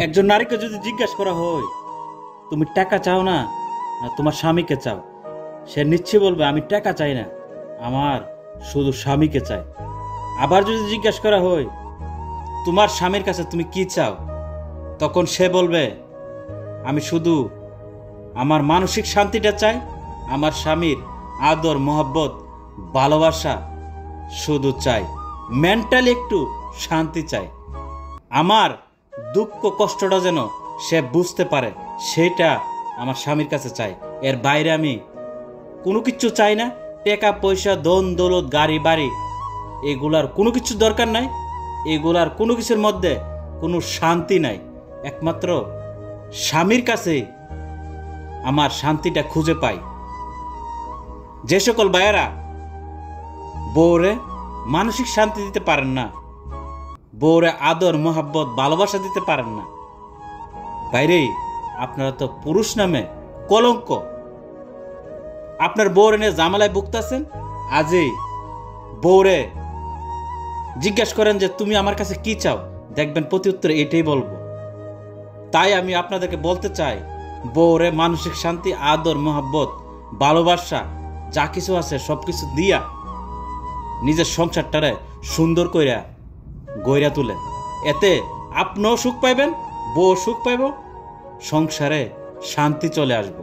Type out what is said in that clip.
একজন নারীকে যদি জিজ্ঞাসা করা হয় তুমি টাকা চাও না না তোমার স্বামীকে চাও, সে নিশ্চয়ই বলবে আমি টাকা চাই না, আমার শুধু স্বামীকে চাই। আবার যদি জিজ্ঞাসা করা হয় তোমার স্বামীর কাছে তুমি কি চাও, তখন সে বলবে আমি শুধু আমার মানসিক শান্তিটা চাই, আমার স্বামীর আদর মহব্বত ভালোবাসা শুধু চাই, মেন্টালি একটু শান্তি চাই, আমার দুঃখ কষ্টটা যেন সে বুঝতে পারে সেটা আমার স্বামীর কাছে চাই। এর বাইরে আমি কোনো কিছু চাই না। টাকা পয়সা ধন দৌলত গাড়ি বাড়ি এগুলার কোনো কিছু দরকার নাই, এগুলার কোনো কিছুর মধ্যে কোনো শান্তি নাই। একমাত্র স্বামীর কাছে আমার শান্তিটা খুঁজে পাই। যে সকল ভাইয়েরা বউরে মানসিক শান্তি দিতে পারেন না, বউরে আদর মোহাব্বত ভালোবাসা দিতে পারেন না, বাইরে আপনারা তো পুরুষ নামে কলঙ্ক। আপনার বউরে নিয়ে জামালায় ভুগতেছেন। আজই বউরে জিজ্ঞাসা করেন যে তুমি আমার কাছে কি চাও, দেখবেন প্রতি উত্তরে এটাই বলবো। তাই আমি আপনাদেরকে বলতে চাই, বউরে মানসিক শান্তি আদর মোহাব্বত ভালোবাসা যা কিছু আছে সবকিছু দিয়া নিজের সংসারটারে সুন্দর কইরা গইরা তুলেন। এতে আপনিও সুখ পাইবেন, বউ সুখ পাইব, সংসারে শান্তি চলে আসবো।